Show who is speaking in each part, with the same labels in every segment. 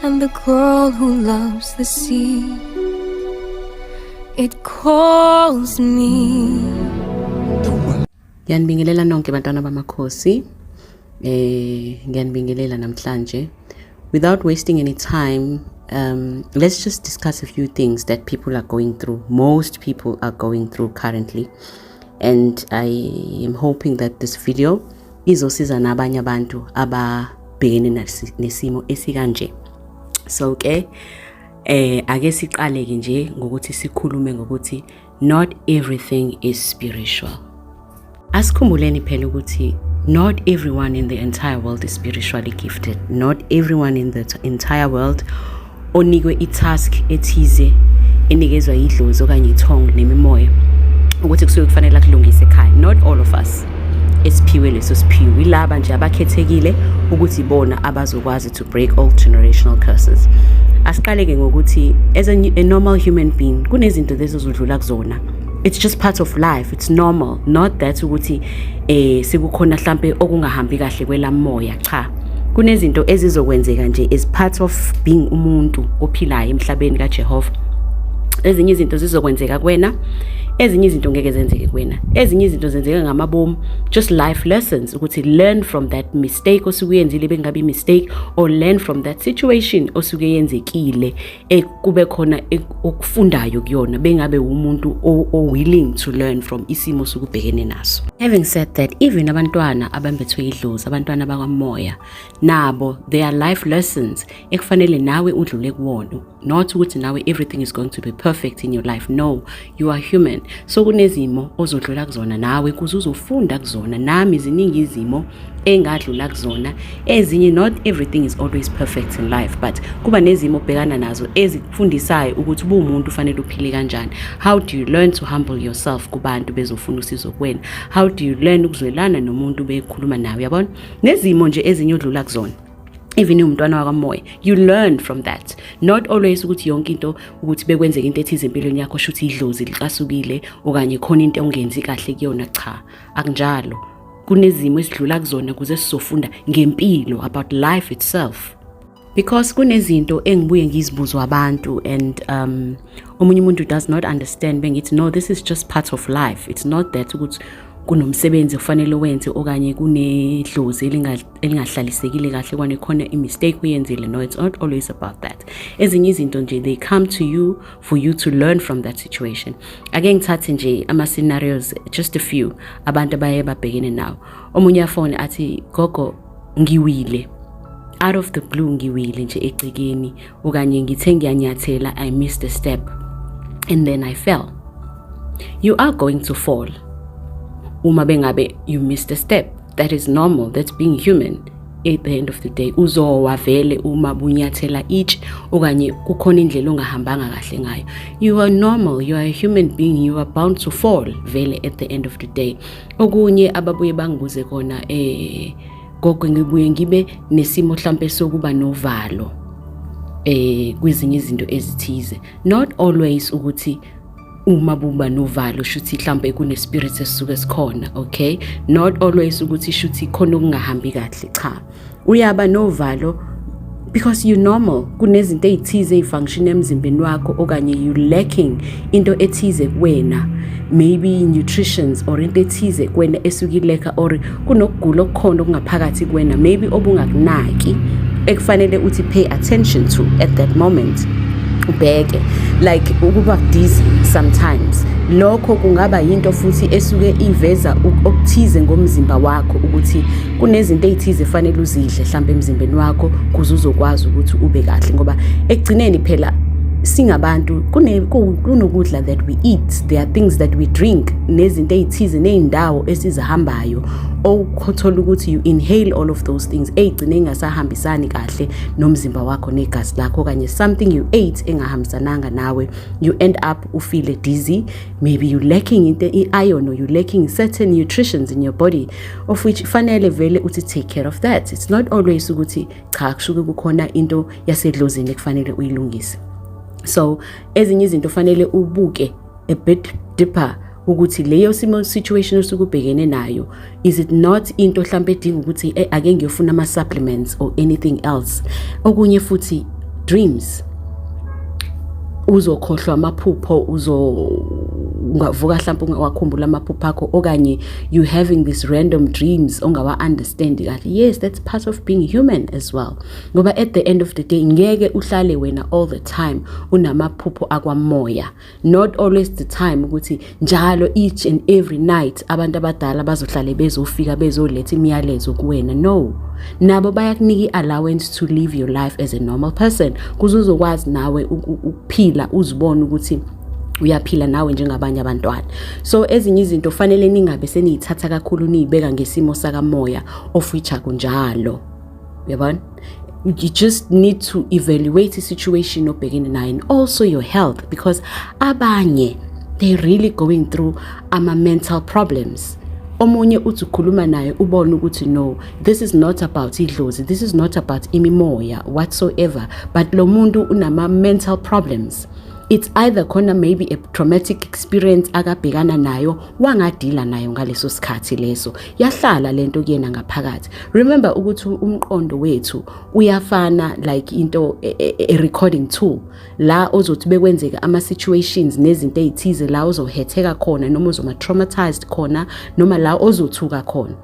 Speaker 1: and the girl who loves the sea. It calls me.
Speaker 2: Ngiyanibingelela nonke bantwana bamakhosi. Ngiyanibingelela namhlanje. Without wasting any time, let's just discuss a few things that people are going through. Most people are going through currently. And I am hoping that this video izosiza nabanye abantu ababhekene nesimo esikanje. So ake siqale ke nje ngokuthi sikhulume ngokuthi not everything is spiritual. Asikhumbuleni phela ukuthi not everyone in the entire world is spiritually gifted. Not everyone in the entire world onikwe itask ethize enikezwa idlozi okanye ithongo nemimoya ukuthi kusuke kufanele akulungise ekhaya. Not all of us esiphiwe leso siphiwe. Ilaba nje abakhethekile ukuthi bona abazokwazi to break all generational curses. Asiqale ke ngokuthi as a normal human being kunezinto lezozudlula kuzona. It's just part of life. It's normal. Not that ukuthi sekukhona mhlambe okungahambi kahle kwelamoya. Cha. Kunezinto ezizokwenzeka nje as part of being umuntu ophilayo emhlabeni kaJehova. Ezinye izinto zizokwenzeka kuwena, ezinye izinto ngeke zenzeke kuwena, ezinye izinto zenzeka ngamabomu, just life lessons ukuthi learn from that mistake osuke yenzile bengabe mistake, or learn from that situation osuke yenzekile kube khona okufundayo kuyona bengabe umuntu willing to learn from isimo sokubhekene naso. Having said that, even abantwana abambethwe idlozi, abantwana bakamoya nabo there are life lessons ekufanele nawe udlule kuwona. Not ukuthi nawe everything is going to be perfect in your life. No, you are human. So kunezimo ozodlula kuzona nawe kuze uzofunda kuzona. Nami ziningi izimo engadlula kuzona. Ezinye not everything is always perfect in life, but kuba nezimo obhekana nazo ezikufundisayo ukuthi umuntu ufanele uphile kanjani. How do you learn to humble yourself kubantu bezofuna usizo kuwena? How do you learn ukuzwelana nomuntu bekhuluma nawe? Yabona? Nezimo nje ezinye odlula kuzona. Even umntwana wakamoya, you learn from that. Not always ukuthi yonke into ukuthi bekwenzeka into ethize empilweni yakho shuthi idlozi liqasukile okanye khona into ongenzi kahle kuyona. Cha, akunjalo. Kunezimo esidlula kuzona kuze sizofunda ngempilo, about life itself. Because kunezinto engibuye ngizibuzwa abantu and omunye umuntu does not understand bengithi no, this is just part of life. It's not that ukuthi kunomsebenzi kufanele wenze okanye kunedlozi elingahlalisekile kahle kwane khona imistake uyenzile. No, it's not always about that. Ezinye izinto nje they come to you for you to learn from that situation. Ake ngithathe nje ama scenarios, just a few abantu abaye babhekene nawo. Omunye afone athi gogo ngiwile, out of the blue ngiwile nje egcikeni okanye ngithe ngiyanyathela, I missed a step and then I fell. You are going to fall. Uma bengabe you missed a step, that is normal. That's being human. At the end of the day uzowa vele uma bunyathela each okanye kukhona indlela ongahambanga kahle ngayo. You are normal. You are a human being. You are bound to fall vele at the end of the day. Okunye ababuye bangibuze kona gogo ngibuye ngibe nesimo mhlambe sokuba novalo kwezinye izinto ezithize. Not always ukuthi uma buba novalo shuthi mhlambe kune spirits esisuke sikhona. Okay, not always ukuthi shuthi khona okungahambi kahle. Cha, uyaba novalo because you normal. Kunezinto ezithize ezifunction emzimbeni wakho okanye you lacking into ethize kuwena, maybe nutritions or into ethize kuwena esukileka, or kunokugula okukhona okungaphakathi kuwena maybe obungakunaki ekufanele uthi pay attention to at that moment. Ubheke like ukuba dizzy sometimes, lokho kungaba into futhi esuke iveza okuthize ngomzimba wakho ukuthi kunezinto ezithize fanele uzidle mhlambe emzimbeni wakho kuze uzokwazi ukuthi ube kahle, ngoba ekugcineni phela singabantu kunokudla that we eat, there are things that we drink, nezinto ezithize nezindawo esizihambayo okuthola ukuthi you inhale all of those things egcine engasahambisani kahle nomzimba wakho negazi lakho, kanye something you ate engahambisananga nawe, you end up ufeel dizzy, maybe you lacking into iron or you lacking certain nutritions in your body of which fanele vele uthi take care of that. It's not always ukuthi cha kushuke kukhona into yasedlozini ekufanele uyilungise. So ezinye izinto fanele ubuke a bit deeper ukuthi leyo situation osukubhekene nayo, is it not into mhlambe edinga ukuthi ake ngiyofuna ama supplements or anything else. Okunye futhi dreams. Uzokhohlwa amaphupho, ungavuka mhlawumbe ungawakhumbula amaphupho akho, okanye you having these random dreams ongawa understand kahle. Yes, that's part of being human as well. Ngoba at the end of the day ngeke uhlale wena all the time unamaphupho akwamoya. Not always the time ukuthi njalo each and every night abantu abadala bazohlale bezofika bezoletha imiyalezo kuwena. No. Nabo bayakunika allowance to live your life as a normal person. Kuze uzokwazi nawe ukuphila uzibone ukuthi uyaphila nawe njengabanye abantwana. So ezinye izinto fanele ningabe seniyithatha kakhulu niyibeka ngesimo sakamoya of which akunjalo. Uyabona? You just need to evaluate the situation obhekene nayo, and also your health, because abanye they really going through mental problems. Omunye uthi ukhuluma naye ubone ukuthi no, this is not about idlozi, this is not about imimoya whatsoever, but lo muntu unama mental problems. It's either khona maybe a traumatic experience akabhekana nayo wangadila nayo ngaleso sikhathi leso, yahlala lento kuyena ngaphakathi. Remember ukuthi umqondo wethu uyafana like into a recording tool la ozothi bekwenzeka ama situations nezinto ezithize la ozohetheka khona noma uzoma traumatized khona noma la ozothuka khona.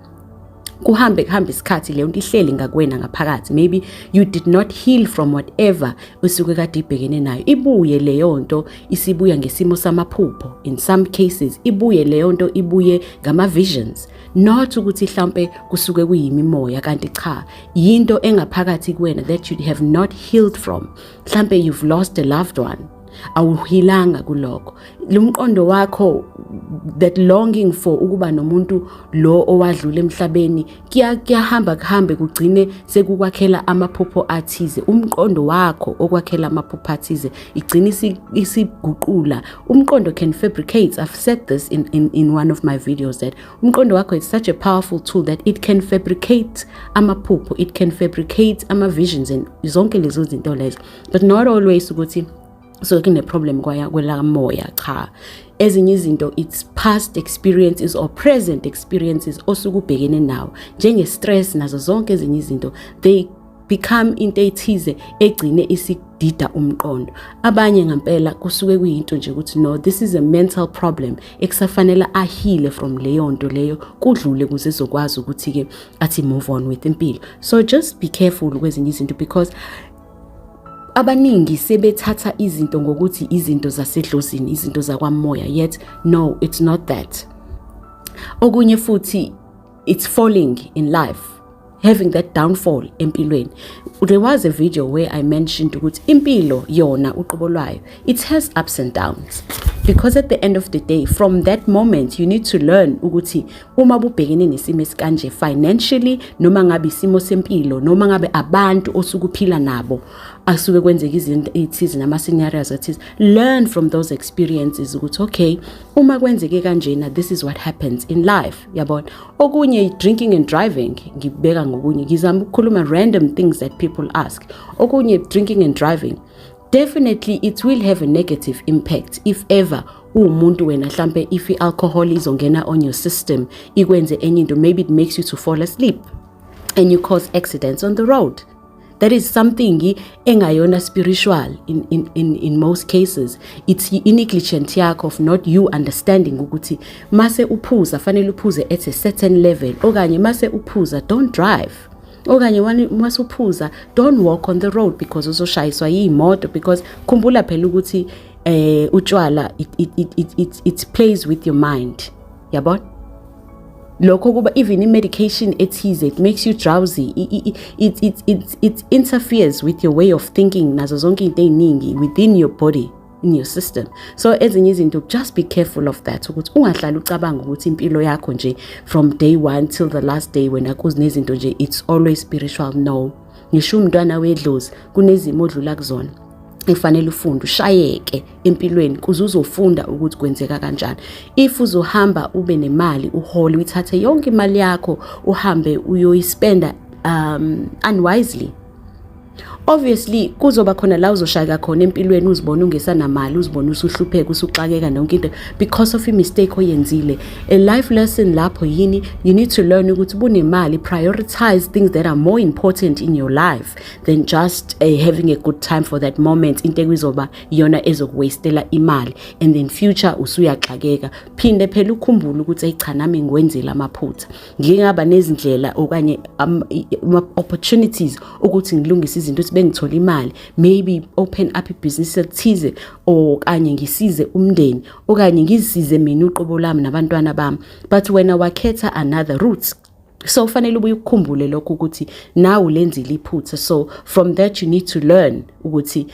Speaker 2: Kuhambe isikhathi leyo nto ihleli ngakwena ngaphakathi. Maybe you did not heal from whatever usuke kade ibhekene nayo. Ibuye leyo nto isibuya ngesimo samaphupho. In some cases ibuye leyo nto ibuye ngama visions. Not ukuthi mhlambe kusuke kuyimimoya, kanti cha, yinto engaphakathi kuwena that you have not healed from. Mhlambe you've lost a loved one. Awuhilanga kuloko. Lumqondo wakho, that longing for ukuba nomuntu lo owadlula emhlabeni kuyahamba kuhambe kugcine sekukwakhela amaphupho athize. Umqondo wakho okwakhela amaphupho athize igcina isiguqula. Umqondo can fabricate. I've said this in one of my videos that umqondo wakho is such a powerful tool that it can fabricate amaphupho, it can fabricate visions and zonke lezo zinto lezo, but not always ukuthi so kune problem kwela moya cha. Ezinye izinto it's past experiences or present experiences osukubhekene nawo njenge stress nazo zonke ezinye izinto they become into ethize egcine isidida umqondo. Abanye ngempela kusuke kuyinto nje ukuthi no, this is a mental problem ekusafanele ahile from leyo nto leyo kudlule kuze ezokwazi ukuthi ke athi move on with impilo. So just be careful kwezinye izinto, because abaningi sebethatha izinto ngokuthi izinto zasedlozini, izinto zakwamoya, yet no, it's not that. Okunye futhi it's falling in life, having that downfall empilweni. There was a video where I mentioned ukuthi impilo yona uqobo lwayo it has ups and downs, because at the end of the day from that moment you need to learn ukuthi uma ubhekene nesimo esikanje financially noma ngabe isimo sempilo noma ngabe abantu osukuphila nabo asuke kwenzeka izinto ezithize nama scenarios ethize, learn from those experiences ukuthi okay, uma kwenzeke kanjena this is what happens in life. Yabona, okunye drinking and driving ngibeka ngokunye, ngizama ukukhuluma random things that people ask. Okunye drinking and driving, definitely it will have a negative impact if ever umuntu wena mhlambe if alcohol izongena on your system ikwenze enye into, maybe it makes you to fall asleep and you cause accidents on the road. That is something engayona spiritual in most cases. It's negligent yakho of not you understanding ukuthi mase uphuza fanele uphuze at a certain level, okanye mase uphuza don't drive, okanye mase uphuza don't walk on the road because uzoshayiswa yimoto, because khumbula phela ukuthi utshwala it plays with your mind. Yabona, lokho kuba even medication ethize it makes you drowsy, it interferes with your way of thinking nazo zonke into eziningi within your body, in your system. So ezinye izinto just be careful of that, ukuthi ungahlali ucabanga ukuthi impilo yakho nje from day one till the last day wena kuzinezinto nje it's always spiritual. No, ngisho umntwana wedlozi kunezimo odlula kuzona efanele ufunde ushayeke empilweni kuze uzofunda ukuthi kwenzeka kanjani. If uzohamba ube nemali uhole uyithathe yonke imali yakho uhambe uyoyispenda unwisely, obviously kuzoba khona la uzoshaka khona empilweni uzibona ungesanamali uzibona usuhlupheka usuxakeka nonke into because of a mistake oyenzile. A life lesson lapho yini, you need to learn ukuthi bunemali, prioritize things that are more important in your life than just having a good time for that moment, into ekuzoba yona ezokuwastela imali and then future usuyaxakeka. Phinde phela ukhumbule ukuthi cha nami ngiwenzile amaphutha, ngingaba nezindlela okanye opportunities ukuthi ngilungise izinto ukuthi bengithola imali, maybe open up business ethize okanye ngisize umndeni okanye ngisize mina uqobo lami nabantwana bami, but wena wakhetha another route. So fanele ubuye ukukhumbule lokho ukuthi nawe ulenzile iphutha. So from that you need to learn ukuthi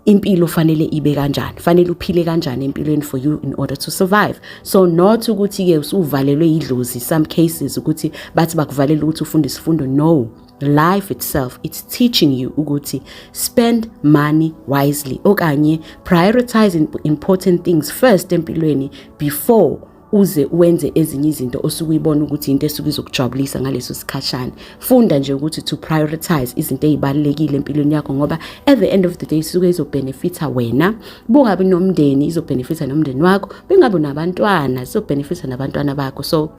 Speaker 2: impilo fanele ibe kanjani, fanele uphile kanjani empilweni for you in order to survive. So not ukuthi ke usuvalelwe idlozi some cases ukuthi bathi bakuvalela ukuthi ufunde isifundo. No, life itself, it's teaching you ukuthi spend money wisely okanye prioritize important things first empilweni before uze uwenze ezinye izinto osukuyibona ukuthi into esukuzokujabulisa ngaleso sikhashana. Funda nje ukuthi to prioritize izinto ezibalekile empilweni yakho, ngoba at the end of the day isuke izobenefita wena, bungabi nomndeni izobenefita nomndeni wakho, bengabe nabantwana izobenefita nabantwana bakho. So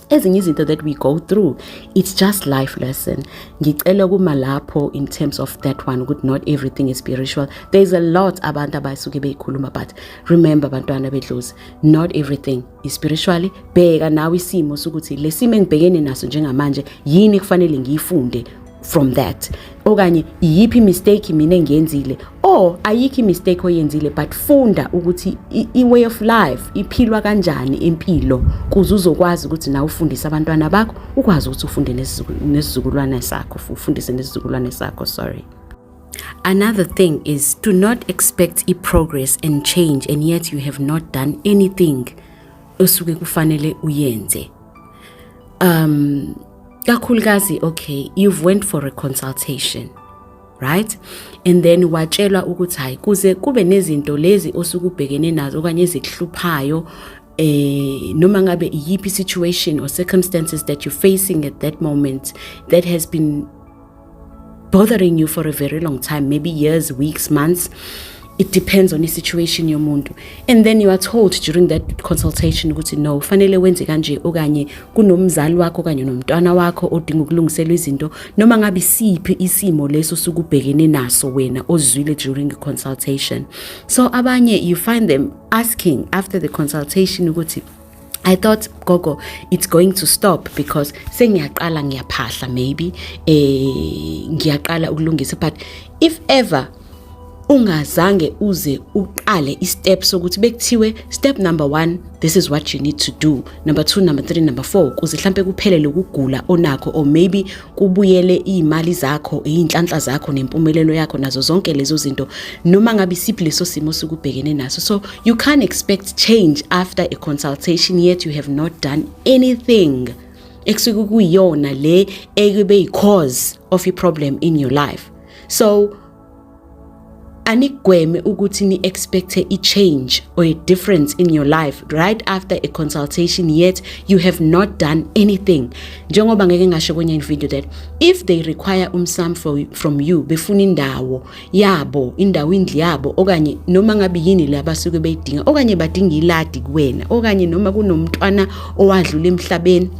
Speaker 2: ezinye izinto that we go through, it's just life lesson. Ngicela kuma lapho in terms of that one ukuthi not everything is spiritual. There's a lot abantu abayisuke beyikhuluma, but remember bantwana bedlozi, not everything is spiritually. Bheka nawe isimo sokuthi lesimo engibhekene naso njengamanje yini kufanele ngiyifunde from that, okanye yipi mistake mina engiyenzile, or ayikho mistake oyenzile but funda ukuthi way of life iphilwa kanjani impilo kuze uzokwazi ukuthi na ufundise abantwana bakho, ukwazi ukuthi ufunde nesizukulwane sakho, ufundise nesizukulwane sakho. Sorry. Another thing is to not expect progress and change and yet you have not done anything osuke kufanele uyenze. Kakhulukazi, okay, you've went for a consultation, right? And then watshelwa ukuthi hayi kuze kube nezinto lezi osukubhekene nazo okanye ezikuhluphayo noma ngabe yipi situation or circumstances that you're facing at that moment that has been bothering you for a very long time, maybe years, weeks, months. It depends on the situation yomuntu. And then you are told during that consultation ukuthi no, fanele wenze kanje okanye kunomzali wakho okanye nomntwana wakho odinga ukulungiselwa izinto noma ngabe siphi isimo leso sukubhekene naso wena ozwile during the consultation. So abanye you find them asking after the consultation ukuthi I thought gogo it's going to stop because sengiyaqala ngiyaphahla, maybe ngiyaqala ukulungisa, but if ever ungazange uze uqale i-steps ukuthi bekuthiwe step number 1 this is what you need to do, number 2, number 3, number 4 kuze mhlambe kuphelele ukugula onakho, or maybe kubuyele imali zakho, inhlanhla zakho nempumelelo yakho nazo zonke lezo zinto noma ngabe isiphi leso simo sokubhekene naso. So you can't expect change after a consultation yet you have not done anything ekusuke kuyona le ekube i-cause of a problem in your life. So anigweme ukuthi ni expect a change or a difference in your life right after a consultation yet you have not done anything. Njengoba ngeke ngasho kwenye video that if they require umsam from you befuna indawo yabo, indawo indli yabo okanye noma ngabe yini la basuke beyidinga okanye badinga iladi kuwena okanye noma kunomntwana owadlula emhlabeni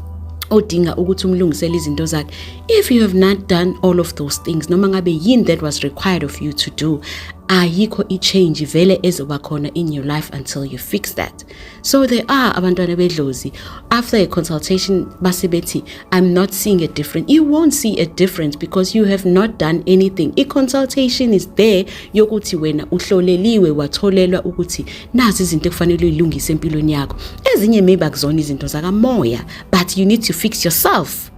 Speaker 2: odinga ukuthi umlungisele izinto zakhe, if you have not done all of those things noma ngabe yini that was required of you to do, ayikho i-change vele ezoba khona in your life until you fix that. So there are abantwana bedlozi after a consultation basebethi I'm not seeing a difference. You won't see a difference because you have not done anything. I-consultation is there yokuthi wena uhloleliwe watholelwa ukuthi nazi izinto ekufanele uyilungise empilweni yakho, ezinye maybe akuzona izinto zakamoya but you need to fix yourself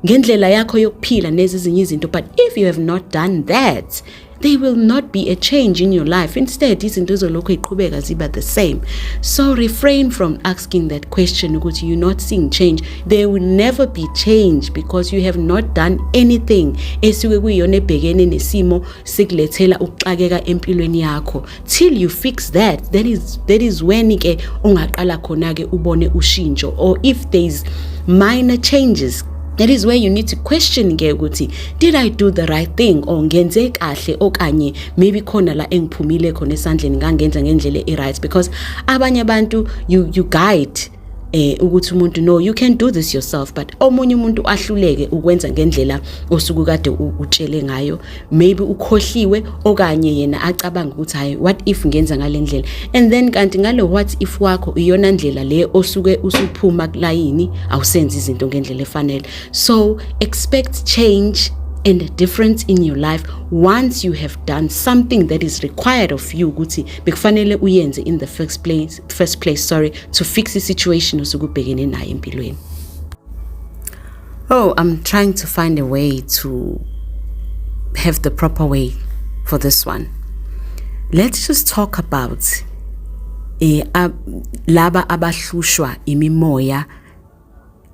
Speaker 2: ngendlela yakho yokuphila nezinye izinto. But if you have not done that, there will not be a change in your life. Instead, izinto zolokho iqhubeka ziba the same. So refrain from asking that question ukuthi you're not seeing change. There will never be change because you have not done anything esuke kuyona ebhekene nesimo sikulethela ukuxakeka empilweni yakho. Till you fix that, that is when ke ungaqala khona ke ubone ushintsho, or if there's minor changes That is where you need to question ke ukuthi did I do the right thing or ngenze kahle okanye maybe khona la engiphumile khona esandleni ngangenza ngendlela right, because abanye abantu you guide ukuthi umuntu no you can do this yourself, but omunye umuntu ahluleke ukwenza ngendlela osuku kade utshele ngayo, maybe ukhohliwe okanye yena acabanga ukuthi hayi what if ngenza ngalendlela, and then kanti ngalo what if wakho iyona ndlela le osuke usuphuma kulayini awusenzi izinto ngendlela efanele. So expect change and a difference in your life once you have done something that is required of you ukuthi bekufanele uyenze in the first place to fix the situation osukubhekene nayo empilweni. I'm trying to find a way to have the proper way for this one. Let's just talk about laba abahlushwa imimoya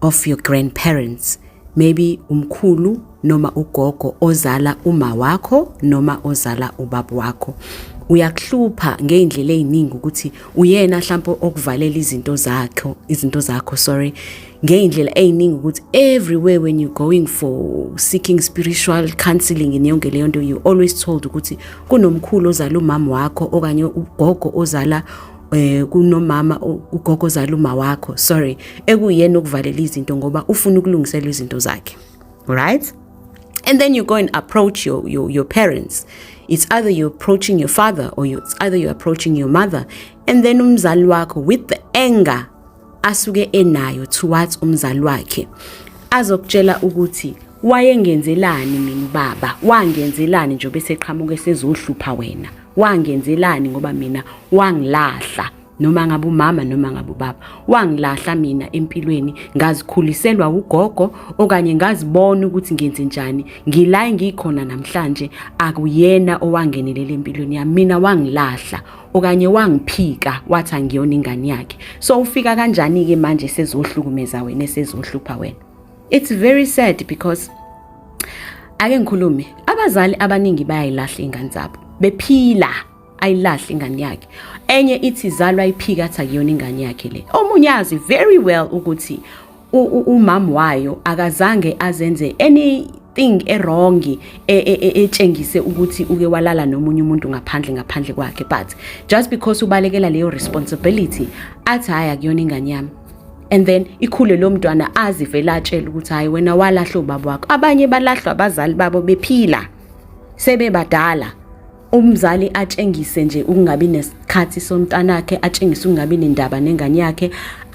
Speaker 2: of your grandparents, maybe umkhulu noma ugogo ozala uma wakho noma ozala ubaba wakho. Uyakuhlupha ngeindlela eziningi ukuthi uyena mhlawumbe okuvalela izinto zakho ngeindlela eziningi ukuthi everywhere when you going for seeking spiritual counseling in yonke leyo nto you always told ukuthi kunomkhulu ozala umama wakho okanye ugogo ozala kunomama ugogo ozala uma wakho ekuyena okuvalela izinto ngoba ufuna ukulungisela izinto zakhe, right? And then you go and approach your parents. It's either you're approaching your father or it's either you're approaching your mother, and then umzali wakho with the anger asuke enayo towards umzali wakhe azokutshela ukuthi wayengenzelani mina baba, wangenzelani nje bese qhamuke sezohlupha wena, wangenzelani ngoba mina wangilahla, noma ngabe umama noma ngabe ubaba wangilahla mina empilweni, ngazikhuliselwa ugogo okanye ngazibona ukuthi ngenze njani, ngila ngikhona namhlanje akuyena owangenelela empilweni yami, mina wangilahla okanye wangiphika wathi angiyona ingane yakhe. So ufika kanjani ke manje sezohlukumeza wena, sezohlupha wena? It's very sad because ake ngikhulume, abazali abaningi bayayilahla ingane zabo bephila, ayilahla ingane yakhe. Enye ithi izalwa iphika athi akuyona ingane yakhe le. Omunye yazi very well ukuthi umama wayo akazange azenze anything wrong etshengise ukuthi uke walala nomunye umuntu ngaphandle kwakhe, but just because ubalekela leyo responsibility athi hayi akuyona ingane yami, and then ikhule lo mntwana azivela atshela ukuthi hayi wena walahla ubaba wakho. Abanye balahlwa abazali babo bephila sebebadala, umzali atshengise nje ukungabi nesikhathi somntanakhe, atshengise ukungabi nendaba nengane yakhe,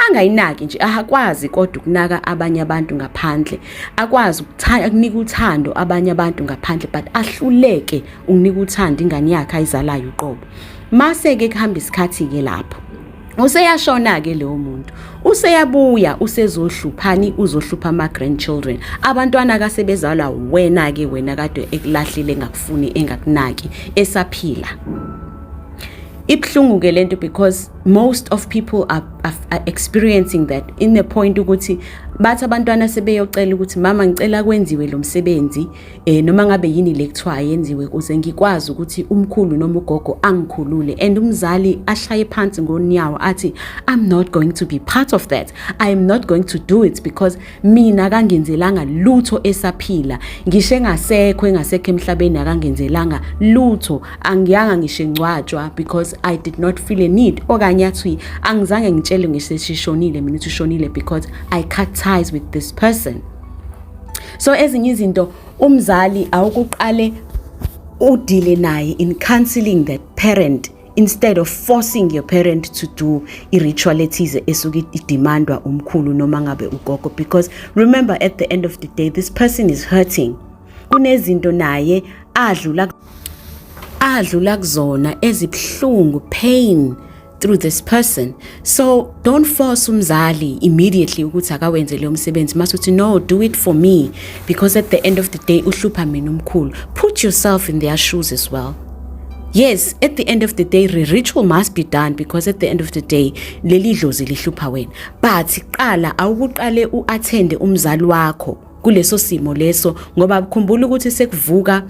Speaker 2: angayinaki nje, akwazi kodwa ukunaka abanye abantu ngaphandle, akwazi ukunika uthando abanye abantu ngaphandle, but ahluleke ukunika uthando ingane yakhe ayizalayo uqobo. Mase ke kuhamba isikhathi ke lapho useyashona ke leyo muntu, useyabuya usezohluphani, uzohlupha ama grandchildren, abantwana kasebezalwa wena kade ekulahlile ngakufuni engakunaki esaphila. Ibhlungu ke lento because most of people are experiencing that in the point ukuthi bathi abantwana sebeyocela ukuthi mama ngicela kwenziwe lo msebenzi noma ngabe yini lekuthiwa yenziwe kuze ngikwazi ukuthi umkhulu noma ugogo angikhulule, and umzali ashaye phansi ngonyawo athi I'm not going to be part of that, I am not going to do it because mina akangenzelanga lutho esaphila, ngisho engasekho emhlabeni akangenzelanga lutho, angiyanga ngisho ngcwatshwa because I did not feel a need, okanye athi angizange ngitshele ngiseshishonile mina ushonile because I cut ties with this person. So ezinye izinto umzali awukuqale udile naye in counseling that parent instead of forcing your parent to do ritualities esuke idemandwa umkhulu noma ngabe ugogo, because remember at the end of the day this person is hurting. Kunezinto naye adlula kuzona ezibhlungu, pain through this person. So don't force umzali immediately ukuthi akawenze leyo msebenzi, masuthi no, do it for me, because at the end of the day uhlupha mina umkhulu. Put yourself in their shoes as well. Yes, at the end of the day the ritual must be done because at the end of the day leli dlozi lihlupha wena, but qala awukuqale uattende umzali wakho kuleso simo leso, ngoba kukhumbula ukuthi sekuvuka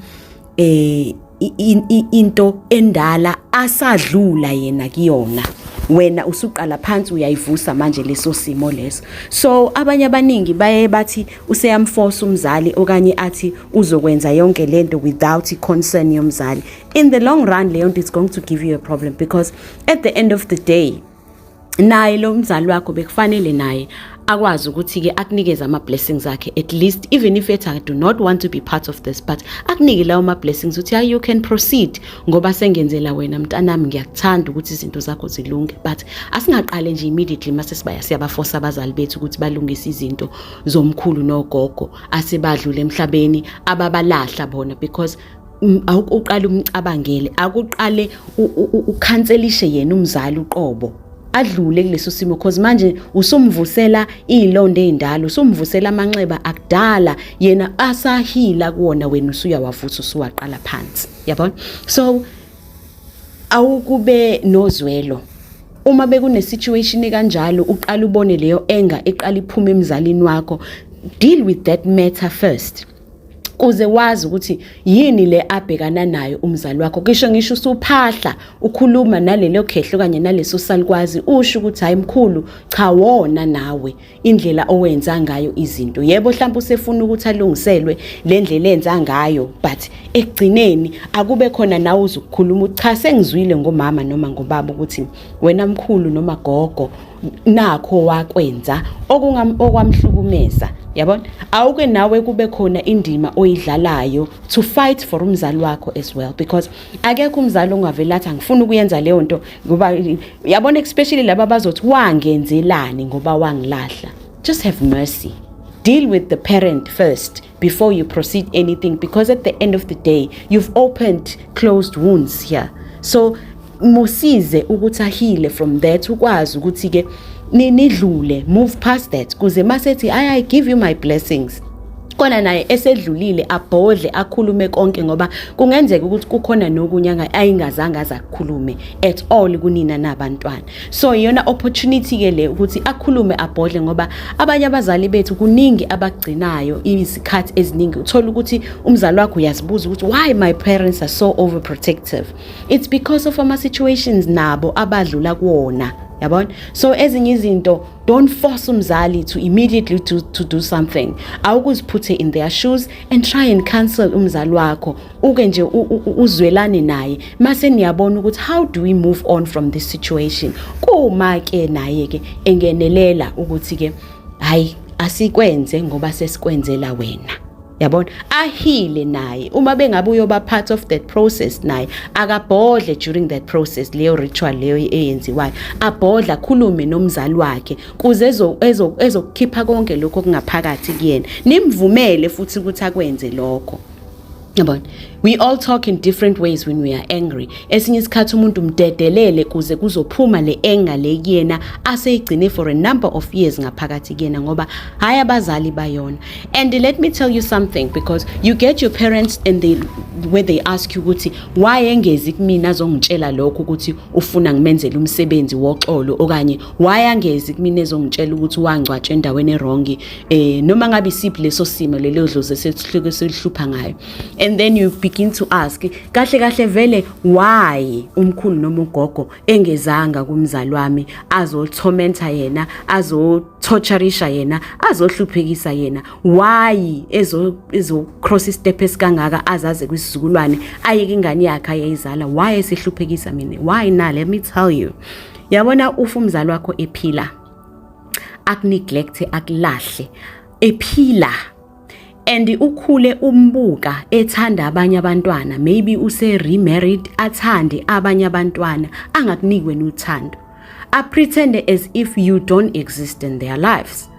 Speaker 2: into endala asadlula yena kuyona. wena usuqala phansi uyayivusa manje leso simo leso. So abanye abaningi baye bathi useyamforce umzali okanye athi uzokwenza yonke lento without concern yomzali. In the long run leyo nto it's going to give you a problem, because at the end of the day naye lo mzali wakho bekufanele naye akwazi ukuthi ke akunikeze ama blessings akhe, at least even if I do not want to be part of this, but akunike lawo ama blessings uthi you can proceed ngoba sengenzela wena mntanami, ngiyakuthanda ukuthi izinto zakho zilunge. But asingaqale nje immediately mase sibaya siyabaforce abazali bethu ukuthi balungise izinto zomkhulu nogogo asebadlule emhlabeni ababalahla bona, because awuqala umcabangele, akuqale ukhanselishe yena umzali uqobo adlule kuleso simo, because manje usumvusela izilonda ezindala, usumvusela amanxeba akudala, yena asahila kuona wena usuyawavusa usuwaqala phansi, yabona. So awukube nozwelo uma bekune situation kanjalo, uqala ubone leyo enga eqala iphuma emzalini wakho, deal with that matter first, kuze wazi ukuthi yini le abhekana nayo umzali wakho. Ngisho usuphahla ukhuluma nalelo khehlo kanye naleso salikwazi, usho ukuthi hayi mkhulu, cha wona nawe indlela owenza ngayo izinto, yebo mhlawumbe usefuna ukuthi alungiselwe le ndlela enza ngayo, but ekugcineni akube khona nawe uzukukhuluma uthi cha sengizwile ngomama noma ngobaba ukuthi wena mkhulu noma gogo nakho wakwenza okwamhlukumeza, yabona. Awuke nawe kube khona indima oyidlalayo to fight for umzali wakho as well, because akekho umzali ongavela athi angifuni ukuyenza leyo nto ngoba yabona, especially laba bazothi wangenzelani ngoba wangilahla. Just have mercy. Deal with the parent first before you proceed anything, because at the end of the day you've opened closed wounds here. So musize ukuthi ahile from that, ukwazi ukuthi ke nidlule, move past that, kuze masethi I give you my blessings, kona naye esedlulile abhodle akhulume konke, ngoba kungenzeka ukuthi kukhona nokunyanga ayingazange azakukhulume at all kunina nabantwana. So yona opportunity ke le ukuthi akhulume abhodle, ngoba abanye abazali bethu kuningi abagcinayo izikhathi eziningi, uthola ukuthi umzali wakho uyazibuza ukuthi why my parents are so overprotective. It's because of ama situations nabo abadlula kuona, yabona. So ezinye izinto, don't force umzali to immediately to do something. Awukuziputhe in their shoes and try and cancel umzali wakho, uke nje uzwelane naye, mase niyabona ukuthi how do we move on from this situation. Kuma ke naye ke engenelela ukuthi ke hayi asikwenze ngoba sesikwenzela wena, yabona. Ahile naye uma bengabe uyoba part of that process, naye akabhodle during that process, leyo ritual leyo eyenziwayo, abhodla khulume nomzali wakhe kuze ezokukhipha konke lokho kungaphakathi kuyena, nimvumele futhi ukuthi akwenze lokho, yabona. We all talk in different ways when we are angry. Esinye isikhathi umuntu umdedelele kuze kuzophuma le anger le kuyena aseyigcine for a number of years ngaphakathi kuyena, ngoba hayi abazali bayona. And let me tell you something, because you get your parents and where they ask you ukuthi why engezi kumina azongitshela lokho ukuthi ufuna ngimenzele umsebenzi woxolo, okanye why angezi kumina ezongitshela ukuthi wangcwatshe endaweni errong, noma ngabe isiphi leso simo lelo dlozi sesihloko selihlupha ngayo. And then you begin to ask kahle vele why umkhulu noma ugogo engezanga kumzali wami azotormenta yena, azotorturisha yena, azohluphekisa yena, why ezo cross step esikangaka azaze kwisizukulwane ayeke ingane yakhe ayizala, why esihluphekisa mina, why na? Let me tell you, yabona, ufa umzali wakho ephila, akuneglect, akulahle, ephila, and ukhule umbuka ethanda abanye abantwana, maybe use remarried, athande abanye abantwana, angakunikwe uthando, pretend as if you don't exist in their lives.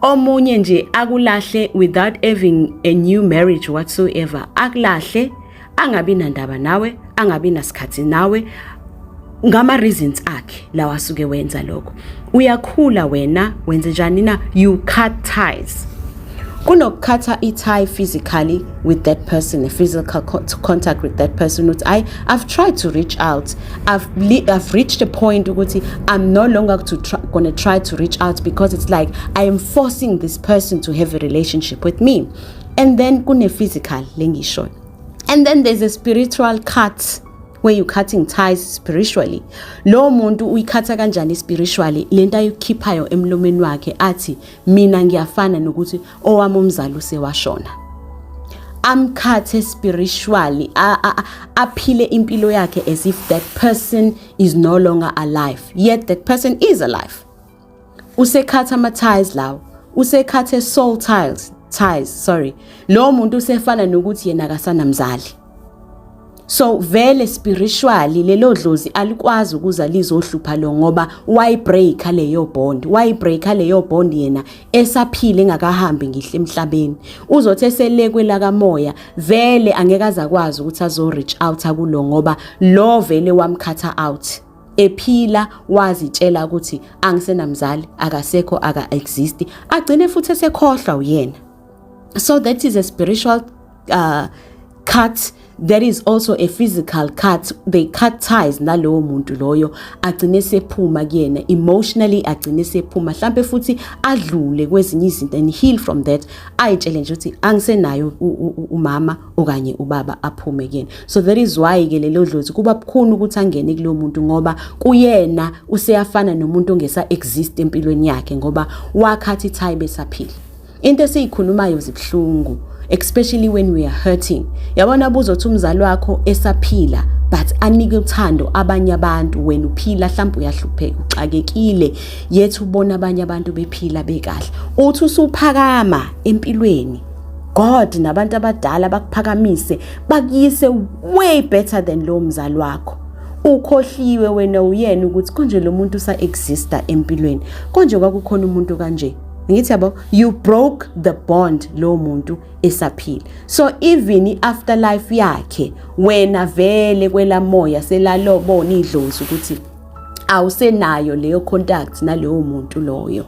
Speaker 2: Omunye nje akulahle without having a new marriage whatsoever, akulahle, angabi nandaba nawe, angabi nasikhathi nawe, ngama reasons akhe lawa asuke wenza lokho. Uyakhula wena, wenze njani na? You cut ties. Kunokukhatha tie physically with that person, a physical contact with that person. I've tried to reach out. I've reached a point where I'm no longer gonna try to reach out, because it's like I am forcing this person to have a relationship with me. And then kune physical lengisho. And then there's a spiritual cut. where you cutting ties spiritually. Lo muntu uyikhatha kanjani spiritually? Lento ayikhiphayo emlomeni wakhe athi mina ngiyafana nokuthi owami umzali usewashona. Amkhathe spiritually, aphile impilo yakhe as if that person is no longer alive, yet that person is alive. Usekhatha ama-ties lawo, usekhathe soul ties, lo muntu usefana nokuthi yena akasanamzali. So vele spiritually lelo dlozi alikwazi ukuza lizohlupha lo ngoba why break leyo bond yena esaphile engakahambi ngihle emhlabeni. Uzothi eselekwe la kamoya vele angeke azakwazi ukuthi azo reach out akulo ngoba lo vele wamkhatha out. Ephila wazitshela ukuthi angisenamzali, akasekho, aka-exist, agcine futhi esekhohlwa uyena. So that is a spiritual cut. That is also a physical cut. They cut ties nalowo muntu loyo agcine sephuma kuyena emotionally, agcine sephuma mhlambe futhi adlule kwezinye izinto and heal from that. Ayitshele nje ukuthi angisenayo umama okanye ubaba aphume kuyena. So that is why ke lelo dlozi kuba bukhona ukuthi angene kulo muntu ngoba kuyena useyafana nomuntu ongesa exist empilweni yakhe ngoba wakhathi tie besaphila. Into esiyikhulumayo zibhlungu, especially when we are hurting. Yabona buzothi umzali wakho esaphila but anike uthando abanye abantu wena uphila mhlawumbe uyahlupheka uxakekile yethu ubona abanye abantu bephila bekahle. Uthi usuphakama empilweni, God nabantu abadala bakuphakamise bakuyise way better than lo mzali wakho. Ukhohliwe wena uyena ukuthi konje lo muntu usa exista empilweni. Konje kwakukhona umuntu kanje. Ngithi yabo, you broke the bond lo muntu esaphila. So even afterlife yakhe wena vele kwela moya selalobona idlozi ukuthi awusenayo leyo contact nalowo muntu loyo.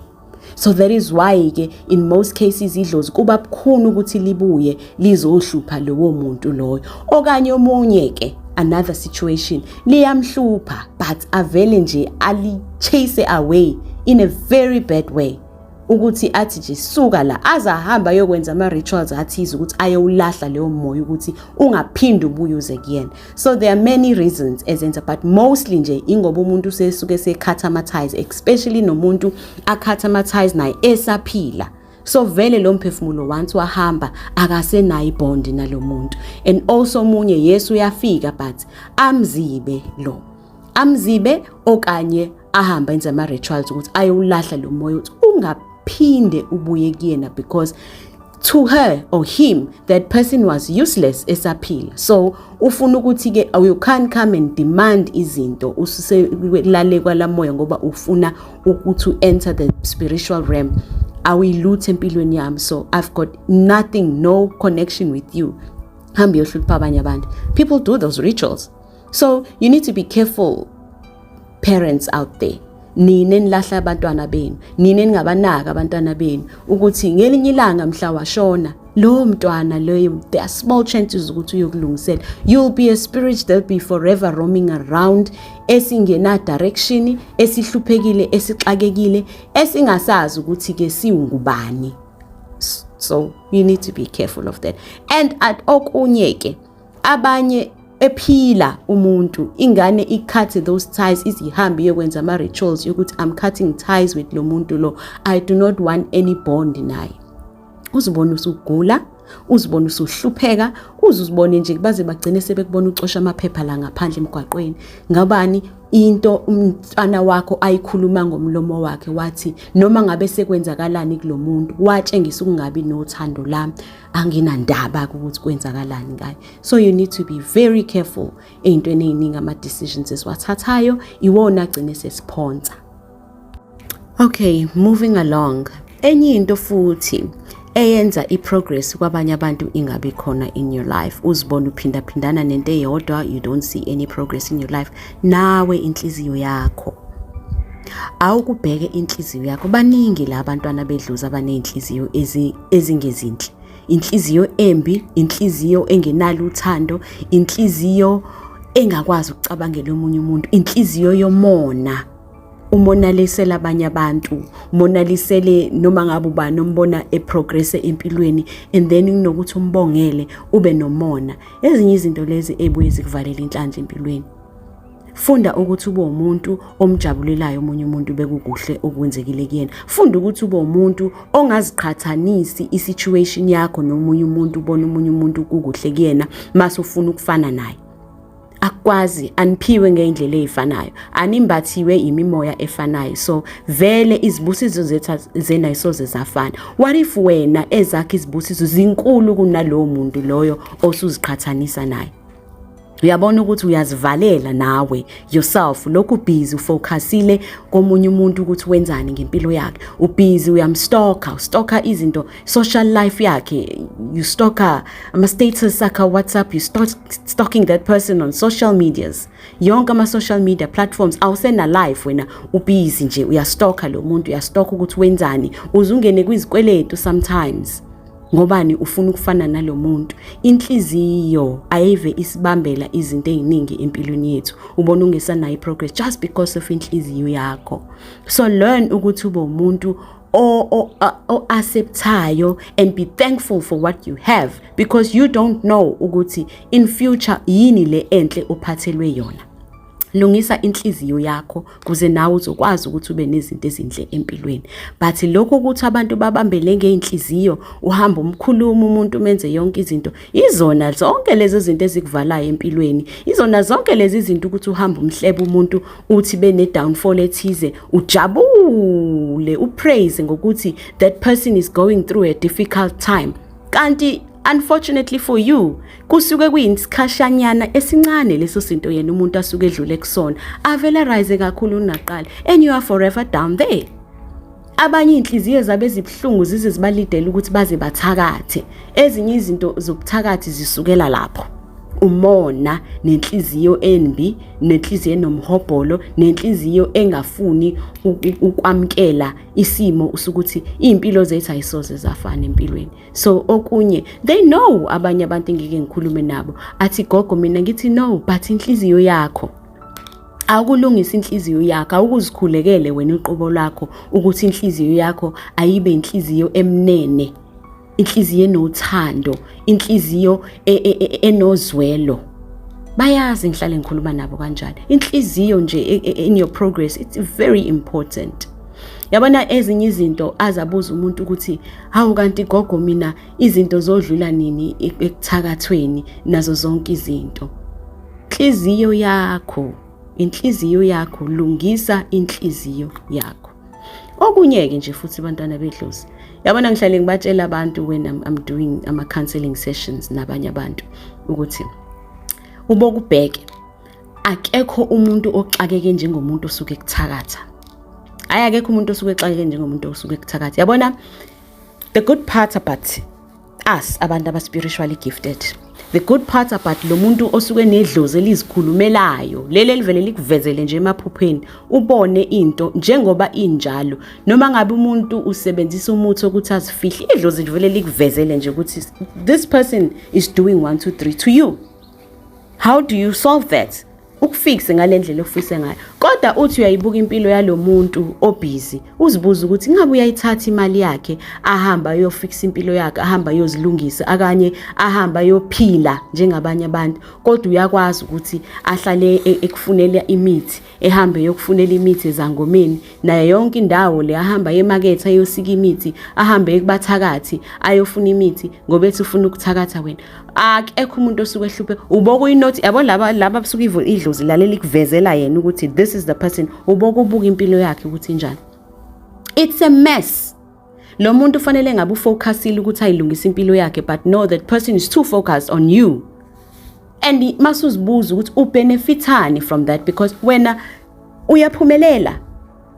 Speaker 2: So that is why ke in most cases idlozi kuba bukhona ukuthi libuye lizohlupha lowo muntu loyo. Okanye omunye ke another situation liyamhlupha but avele nje ali chase away in a very bad way. Ukuthi athi nje suka la azahamba yokwenza ama rituals athize ukuthi ayewulahla leyo moya ukuthi ungaphindi ubuyuze kuyena. So there are many reasons ezenza but mostly nje ingoba umuntu usesuke sekhatha ama ties, especially nomuntu akhatha ama ties naye esaphila. So vele lo mphefumulo once wahamba akasenayo ibond nalo muntu. And also munye Yesu uyafika but amzibe amzibe okanye ahamba enza ama rituals ukuthi ayewulahla lo moya ukuthi ungaphinde ubuye kuyena because to her or him that person was useless esaphila. So ufuna ukuthi ke you can't come and demand izinto ususelale kwala moya ngoba ufuna ukuthi enter the spiritual realm. Awuyiluthe empilweni yami, so I've got nothing, no connection with you. Hambi yohlupha abanye abantu. People do those rituals. So you need to be careful, parents out there. Nine nilahla abantwana benu, nine ningabanaka abantwana benu ukuthi ngelinye ilanga mhla washona lo mntwana loyo, there are small chances ukuthi uyokulungisela. You'll be a spirit that will be forever roaming around, esingena direction, esihluphekile, esixakekile, esingasazi ukuthi ke siungubani. So you need to be careful of that. And at okunye ke abanye ephila umuntu ingane ikhathe those ties izihambi yokwenza ama rituals yokuthi I'm cutting ties with lo muntu lo, I do not want any bond naye. Uzibona usugula, uzibona usuhlupheka, uzibone nje baze bagcine sebekubona ucosha amaphepha la ngaphandle emgwaqweni. Ngabani into umntwana wakho ayikhuluma ngomlomo wakhe wathi noma ngabe sekwenzakalani kulomuntu watshengisa ukungabi nothando lami, anginandaba ukuthi kwenzakalani ngaye. So you need to be very careful eyintweni eziningi ama decisions esiwathathayo iwona agcine sesiphonsa. Okay, moving along. Enye into futhi eyenza iprogress kwabanye abantu ingabe khona in your life, uzibona uphinda phindana nento eyodwa, you don't see any progress in your life, nawe inhliziyo yakho. Awukubheke inhliziyo yakho. Baningi la abantwana bedluza abanenhliziyo ezingezinhle. Inhliziyo embi, inhliziyo engenalo uthando, inhliziyo engakwazi ukucabangela omunye umuntu, inhliziyo yomona. umonalisela abanye abantu, umonalisele noma ngabe ubani ombona eprogress empilweni, and then kunokuthi umbongele ube nomona. Ezinye izinto lezi ebuye zikuvalela inhlanhla empilweni. Funda ukuthi ube umuntu omjabulelayo omunye umuntu bekukuhle okwenzekile kuyena. Funda ukuthi ube umuntu ongaziqhathanisi isituation yakho nomunye umuntu, ubona umunye umuntu kukuhle kuyena mase ufuna ukufana naye. Akwazi aniphiwe ngendlela ezifanayo, animbathiwe imimoya efanayo. So vele izibusizo zethu zena ayisoze zafana. What if wena ezakhe izibusizo zinkulu kunalowo muntu loyo osuziqhathanisa naye? Uyabona ukuthi uyazivalela nawe yourself, lokhu busy ufocusile komunye umuntu ukuthi wenzani ngempilo yakhe. Ubusy uyamstalker izinto, social life yakhe, you stalker ama status akhe WhatsApp, you start stalking that person on social medias. Yonke ama social media platforms awusena life wena ubusy nje uyastalker lo muntu, uyastalker ukuthi wenzani, uzungene kwizikweletu sometimes. Ngobani ufuna ukufana nalo muntu. Inhliziyo ayive isibambela izinto eziningi empilweni yethu. Ubona ungesanayo progress just because of inhliziyo yakho. So learn ukuthi ube umuntu o acceptayo and be thankful for what you have, because you don't know ukuthi in future yini le enhle ophathelwe yona. Lungisa inhliziyo yakho kuze nawe uzokwazi ukuthi ube nezinto ezinhle empilweni. But lokho ukuthi abantu babambele ngeinhliziyo, uhamba umkhuluma umuntu menze yonke izinto, izona zonke lezi zinto ezikuvalayo empilweni, izona zonke lezi zinto ukuthi uhamba umhlebe umuntu uthi bene downfall ethize, ujabule, upraise ngokuthi that person is going through a difficult time. Kanti unfortunately for you, kusuke kuyinsikhashanyana esincane leso sinto yena umuntu asuke edlule kusona, avela rise kakhulu unaqala, and you are forever down there. Abanye inhliziyo zabe zibhlungu zize zibalidela ukuthi baze bathakathe. Ezinye izinto zobuthakathi zisukela lapho. Umona nenhliziyo enbi, nenhliziyo enomhobholo, nenhliziyo engafuni ukwamkela isimo usukuthi impilo zethu ayisoze zafana empilweni. So okunye they know, abanye abantu ngeke ngikhulume nabo athi gogo mina ngithi no, but inhliziyo yakho akulungisa inhliziyo yakho, awukuzikhulekele wena uqobo lakho ukuthi inhliziyo yakho ayibe inhliziyo emnene, inhliziyo enothando, inhliziyo enozwelo. Bayazi ngihlale ngikhuluma nabo kanjani. Inhliziyo nje in your progress, it's very important. Yabona ezinye izinto azabuza umuntu ukuthi hawu kanti gogo mina izinto zodlula nini ekuthakathweni nazo zonke izinto. Inhliziyo yakho, lungisa inhliziyo yakho. Okunye-ke nje futhi bantwana bedlozi, yabona ngihlale ngibatshela abantu when I'm doing ama counseling sessions nabanye abantu ukuthi ubokubheke akekho umuntu oxakeke njengomuntu osuke ekuthakatha. Ayakekho umuntu osuke exakeke njengomuntu osuke ekuthakatha. Yabona the good part about us abantu aba spiritually gifted, the good part about lo muntu osuke nedlozi elizikhulumelayo, lele livele likuvezele nje emaphupheni, ubone into njengoba injalo, noma ngabe umuntu usebenzisa umuthi ukuthi azifihle, idlozi livele likuvezele nje ukuthi this person is doing 1 2 3 to you. How do you solve that? Ukufixe ngalendlela ofise ngayo. Kodwa uthi uyayibuka impilo yalomuntu obusy, uzibuza ukuthi ngabe uyayithatha imali yakhe ahamba yofixa impilo yakhe, ahamba yozilungisa, akanye ahamba yophila njengabanye abantu, kodwa uyakwazi ukuthi ahlale ekufunela imithi, ehambe yokufunela imithi ezangomeni, naye yonke indawo le ahamba emakethe ayosika imithi, ahambe ekubathakathi ayofuna imithi ngoba ethi ufuna ukuthakatha wena. Akekho umuntu osuke ehluphe. Uboku inothi yabo laba basuka idlozi lalela ikuvezela yena ukuthi this is the person. Uboku ubuka impilo yakhe ukuthi njani. It's a mess. Lo muntu ufanele ngabe ufocusile ukuthi ayilungise impilo yakhe, but no, that person is too focused on you. And masuzibuza ukuthi ubenefitani from that, because wena uyaphumelela,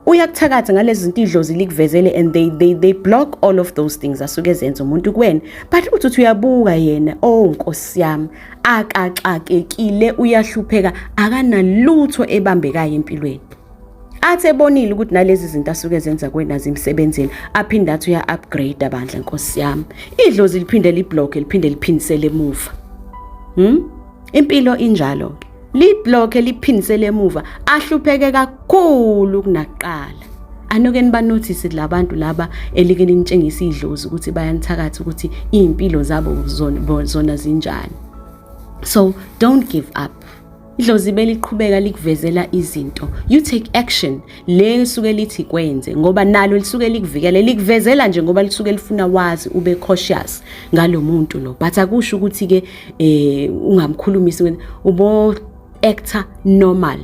Speaker 2: uyakuthakatha ngalezi zinto idlozi likuvezele, and they block all of those things asuke zenza umuntu kuwena. But uthi uyabuka yena, oh Nkosi yami, akaxakekile, uyahlupheka, akanalutho ebambekayo empilweni. Athi ebonile ukuthi nalezi zinto asuke zenza kuwena zimsebenzeni, aphinda athi uya upgrade abandla. Nkosi yami, idlozi liphinde liblock, liphinde liphindisele emuva. Impilo injalo. liblock liphindisele emuva ahlupheke kakhulu kunaqala. Anoke niba notice labantu laba elike nitshengisa idlozi ukuthi bayanithakatha ukuthi impilo zabo zona zinjani. So don't give up. Idlozi beliqhubeka likuvezela izinto. You take action. Le suke lithi kwenze ngoba nalo lisuke likuvikele likuvezela nje ngoba lisuke lifuna wazi ube cautious ngalomuntu lo. But akusho ukuthi ke ungamkhulumisi ubo actor normal.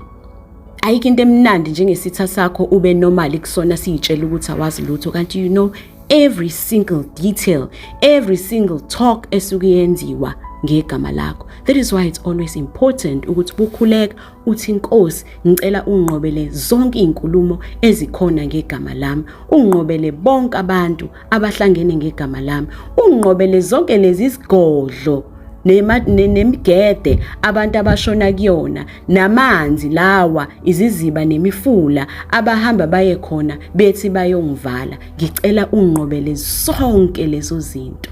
Speaker 2: Ayikho into emnandi njengesitha sakho ube normal kusona siyitshela ukuthi awazi lutho kanti you know every single detail, every single talk esuke yenziwa ngegama lakho. That is why it's always important ukuthi bukhuleka uthi Nkosi ngicela unqobele zonke izinkulumo ezikhona ngegama lami, unqobele bonke abantu abahlangene ngegama lami, unqobele zonke lezi zigodlo nemigede abantu abashona kuyona namanzi lawa iziziba nemifula abahamba baye khona bethi bayongivala. Ngicela unqobele zonke lezo zinto.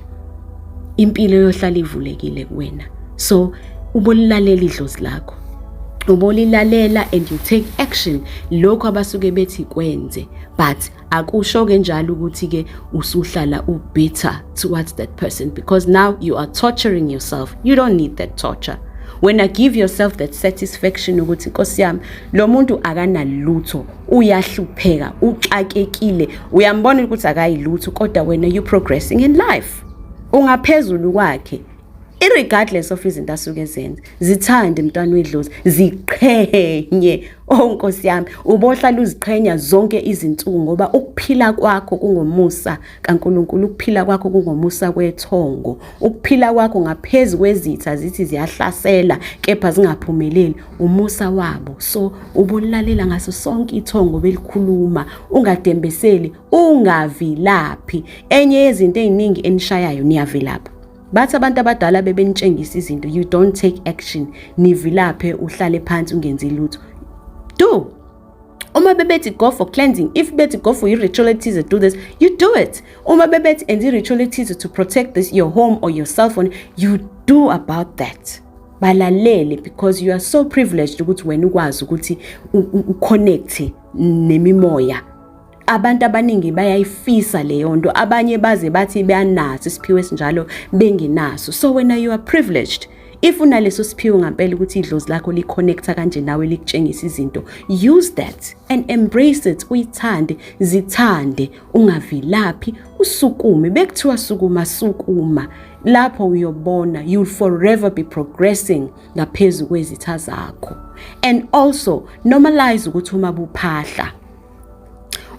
Speaker 2: Impilo yohlala ivulekile kuwena. So ubolilalela idlozi lakho, ubolilalela and you take action lokho abasuke bethi kwenze. But akusho ke njalo ukuthi ke usuhlala ubitter towards that person because now you are torturing yourself. You don't need that torture. When I give yourself that satisfaction ukuthi Nkosi yami lo muntu akanalutho, uyahlupheka, uxakekile, uyambona ukuthi akayilutho kodwa wena you progressing in life. Ungaphezulu kwakhe irregardless of izinto asuke zenza. Zithande mntwana wedlozi, ziqhenye. Oh Nkosi yami, ubohlala uziqhenya zonke izinsuku ngoba ukuphila kwakho kungomusa kaNkulunkulu, ukuphila kwakho kungomusa kwethongo, ukuphila kwakho ngaphezulu kwezitha zithi ziyahlasela kepha zingaphumeleli umusa wabo. So ubolalela ngaso sonke ithongo belikhuluma, ungadembeseli, ungavilaphi. Enye yezinto eziningi enishayayo niyavilapha. Bathi abantu abadala bebenitshengisa izinto, you don't take action, nivilaphe uhlale phansi ungenzi lutho. Do. Uma bebethi go for cleansing, if bebethi go for ritualities to do this, you do it. Uma bebethi enzi ritualities to protect this your home or your cell phone, you do about that. Balalele because you are so privileged ukuthi wena ukwazi ukuthi uconnect nemimoya. Abantu abaningi bayayifisa leyo nto, abanye baze bathi bayanaso isiphiwe sinjalo bengenaso. So when you are privileged, if unaleso siphiwe ngempela ukuthi idlozi lakho liconnecta kanje nawe likutshengisa izinto, use that and embrace it. Uyithande, zithande, ungavilaphi, usukume. Bekuthiwa sukuma lapho uyobona you'll forever be progressing ngaphezulu kwezitha zakho. And also normalize ukuthi uma buphahla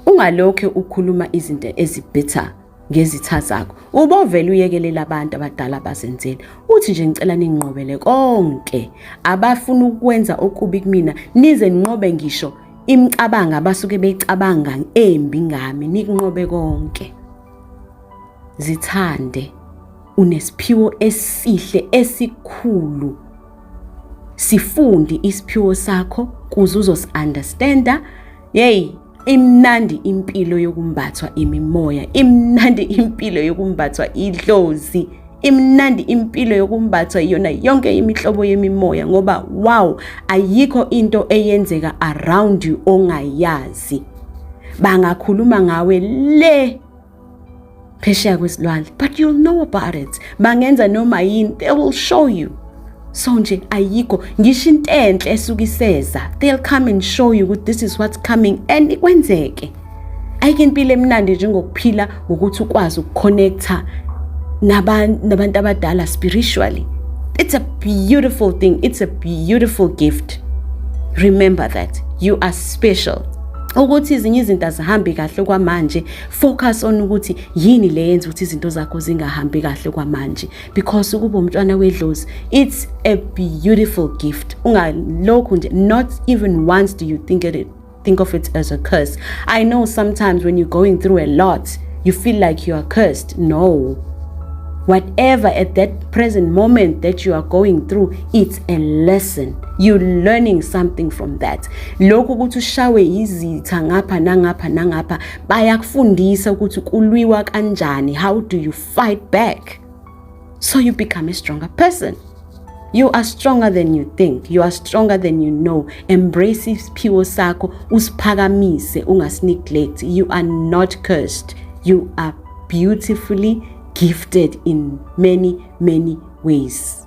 Speaker 2: ungalokho ukhuluma izinto ezibitter ngezitha zakho. Ubovela uyekelela abantu abadala bazenzela. Uthi nje ngicela ninqobele konke abafuna ukwenza okubi kumina, nize ninqobe ngisho imicabanga abasuke beyicabanga embi ngami, nikunqobe konke. Zithande, unesiphiwo esihle esikhulu. Sifundi isiphiwo sakho kuze uzosi-understanda. Hey, imnandi impilo yokumbathwa imimoya, imnandi impilo yokumbathwa idlozi, imnandi impilo yokumbathwa yona yonke imihlobo yemimoya ngoba wow, ayikho into eyenzeka around you ongayazi. Bangakhuluma ngawe le phesheya kwesilwandle, but you'll know about it. Bangenza noma yini, they will show you. So nje ayikho ngisho into enhle esukiseza, they'll come and show you that this is what's coming and ikwenzeke. Ayike impilo emnandi njengokuphila ukuthi ukwazi ukuconnecta nabantu abadala spiritually. It's a beautiful thing, it's a beautiful gift. Remember that you are special. Ukuthi izinto izinto azihambi kahle kwamanje, focus on ukuthi yini le yenza ukuthi izinto zakho zingahambi kahle kwamanje, because ukuba umntwana wedlozi it's a beautiful gift. Ungalokho nje, not even once do you think of it as a curse. I know sometimes when you're going through a lot you feel like you are cursed. No, whatever at that present moment that you are going through, it's a lesson. You're learning something from that. Lokho ukuthi ushawe izitha ngapha nangapha bayakufundisa ukuthi kulwiwa kanjani, how do you fight back, so you become a stronger person. You are stronger than you think. You are stronger than you know. Embrace isiphiwo sakho, usiphakamise, ungasineglect. You are not cursed. You are beautifully gifted in many, many ways.